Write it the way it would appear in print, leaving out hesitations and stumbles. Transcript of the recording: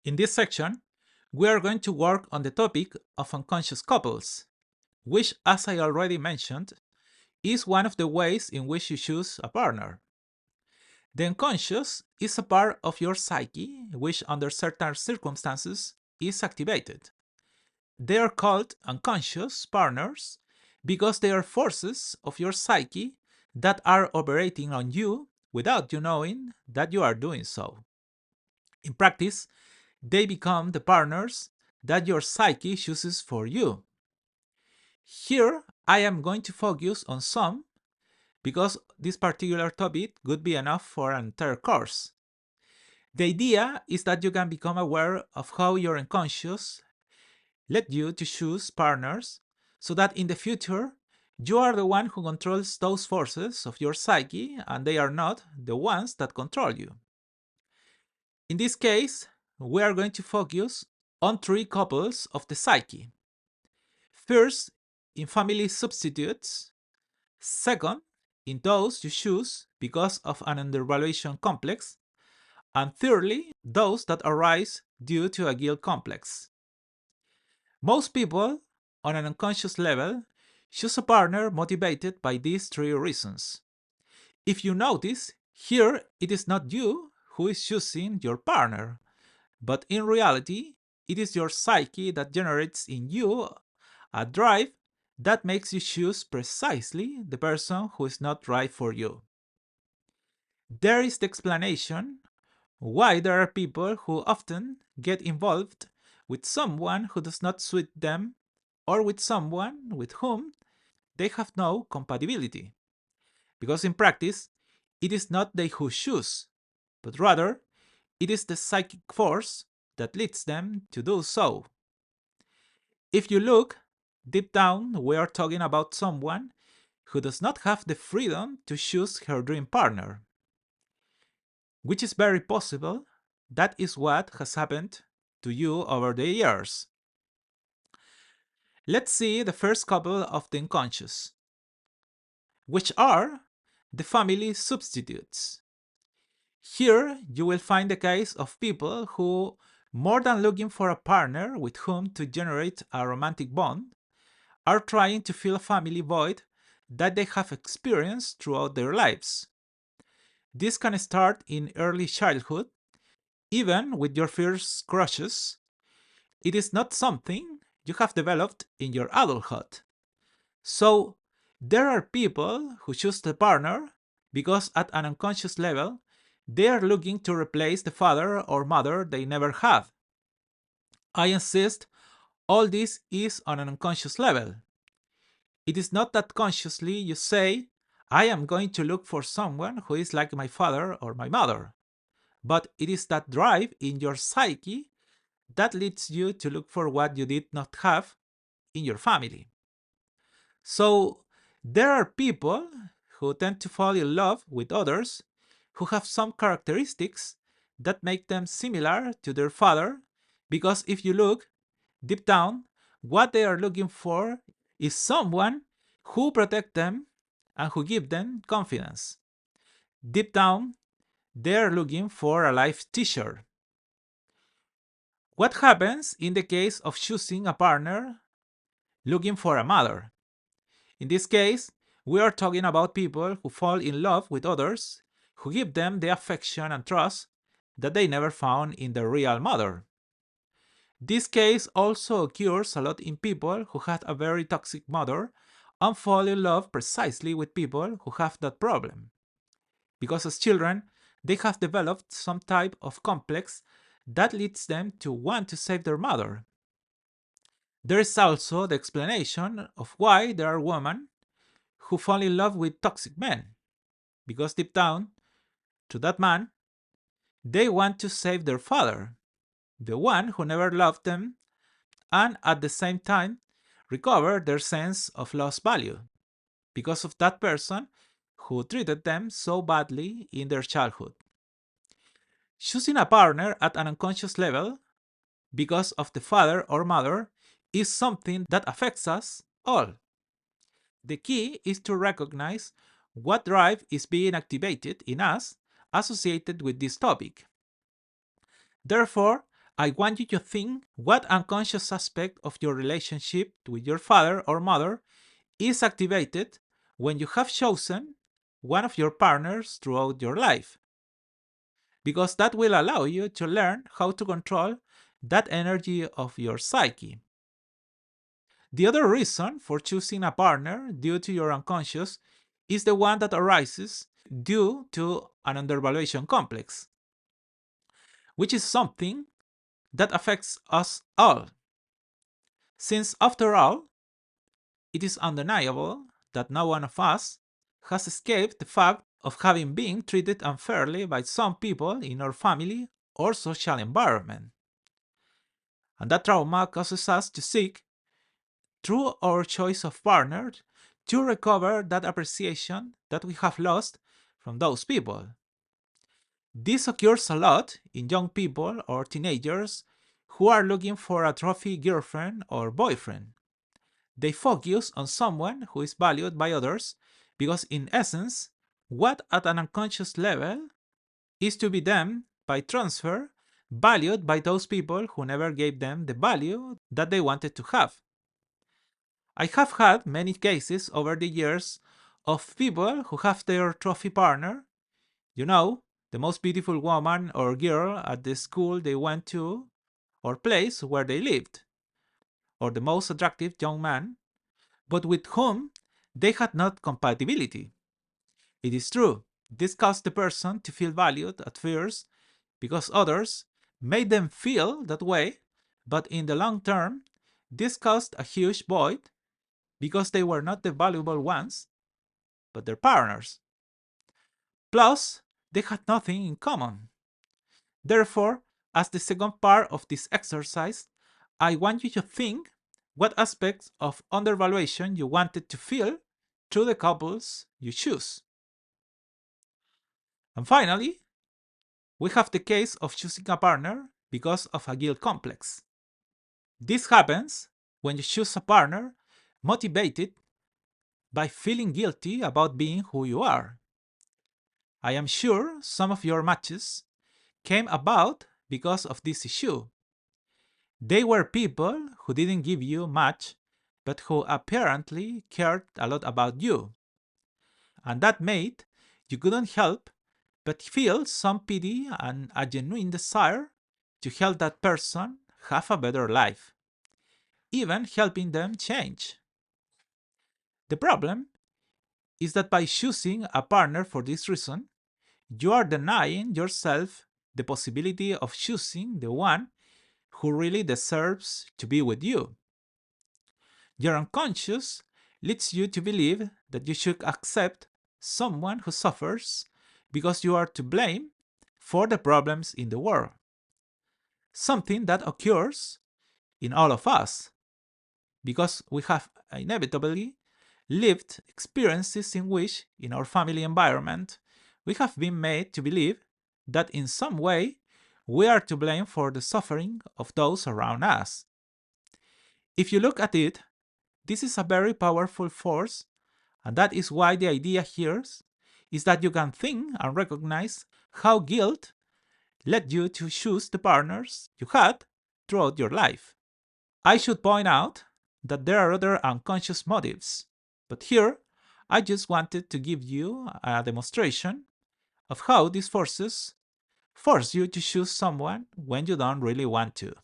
In this section, we are going to work on the topic of unconscious couples, which, as I already mentioned, is one of the ways in which you choose a partner. The unconscious is a part of your psyche which, under certain circumstances, is activated. They are called unconscious partners because they are forces of your psyche that are operating on you without you knowing that you are doing so. In practice, they become the partners that your psyche chooses for you. Here, I am going to focus on some because this particular topic would be enough for an entire course. The idea is that you can become aware of how your unconscious led you to choose partners so that in the future you are the one who controls those forces of your psyche and they are not the ones that control you. In this case, we are going to focus on three couples of the psyche. First, in family substitutes. Second, in those you choose because of an undervaluation complex. And thirdly, those that arise due to a guilt complex. Most people, on an unconscious level, choose a partner motivated by these three reasons. If you notice, here it is not you who is choosing your partner, but in reality, it is your psyche that generates in you a drive that makes you choose precisely the person who is not right for you. There is the explanation why there are people who often get involved with someone who does not suit them or with someone with whom they have no compatibility. Because in practice, it is not they who choose, but rather it is the psychic force that leads them to do so. If you look deep down, we are talking about someone who does not have the freedom to choose her dream partner, which is very possible. That is what has happened to you over the years. Let's see the first couple of the unconscious, which are the family substitutes. Here you will find the case of people who, more than looking for a partner with whom to generate a romantic bond, are trying to fill a family void that they have experienced throughout their lives. This can start in early childhood, even with your first crushes. It is not something you have developed in your adulthood. So, there are people who choose the partner because at an unconscious level, they are looking to replace the father or mother they never had. I insist, all this is on an unconscious level. It is not that consciously you say, I am going to look for someone who is like my father or my mother. But it is that drive in your psyche that leads you to look for what you did not have in your family. So there are people who tend to fall in love with others who have some characteristics that make them similar to their father, because if you look deep down, what they are looking for is someone who protect them and who give them confidence. Deep down, they are looking for a life teacher. What happens in the case of choosing a partner looking for a mother? In this case, we are talking about people who fall in love with others who give them the affection and trust that they never found in their real mother. This case also occurs a lot in people who had a very toxic mother and fall in love precisely with people who have that problem. Because as children, they have developed some type of complex that leads them to want to save their mother. There is also the explanation of why there are women who fall in love with toxic men. Because deep down, to that man, they want to save their father, the one who never loved them, and at the same time, recover their sense of lost value because of that person who treated them so badly in their childhood. Choosing a partner at an unconscious level because of the father or mother is something that affects us all. The key is to recognize what drive is being activated in us associated with this topic. Therefore, I want you to think what unconscious aspect of your relationship with your father or mother is activated when you have chosen one of your partners throughout your life, because that will allow you to learn how to control that energy of your psyche. The other reason for choosing a partner due to your unconscious is the one that arises due to an undervaluation complex, which is something that affects us all. Since, after all, it is undeniable that no one of us has escaped the fact of having been treated unfairly by some people in our family or social environment. And that trauma causes us to seek, through our choice of partner, to recover that appreciation that we have lost from those people. This occurs a lot in young people or teenagers who are looking for a trophy girlfriend or boyfriend. They focus on someone who is valued by others because, in essence, what at an unconscious level is to be them by transfer, valued by those people who never gave them the value that they wanted to have. I have had many cases over the years of people who have their trophy partner, you know, the most beautiful woman or girl at the school they went to or place where they lived, or the most attractive young man, but with whom they had not compatibility. It is true, this caused the person to feel valued at first because others made them feel that way, but in the long term, this caused a huge void because they were not the valuable ones, but their partners. Plus, they had nothing in common. Therefore, as the second part of this exercise, I want you to think what aspects of undervaluation you wanted to feel through the couples you choose. And finally, we have the case of choosing a partner because of a guilt complex. This happens when you choose a partner motivated by feeling guilty about being who you are. I am sure some of your matches came about because of this issue. They were people who didn't give you much, but who apparently cared a lot about you. And that made you couldn't help but feel some pity and a genuine desire to help that person have a better life, even helping them change. The problem is that by choosing a partner for this reason, you are denying yourself the possibility of choosing the one who really deserves to be with you. Your unconscious leads you to believe that you should accept someone who suffers because you are to blame for the problems in the world. Something that occurs in all of us because we have inevitably lived experiences in which, in our family environment, we have been made to believe that in some way we are to blame for the suffering of those around us. If you look at it, this is a very powerful force, and that is why the idea here is that you can think and recognize how guilt led you to choose the partners you had throughout your life. I should point out that there are other unconscious motives, but here I just wanted to give you a demonstration of how these forces force you to choose someone when you don't really want to.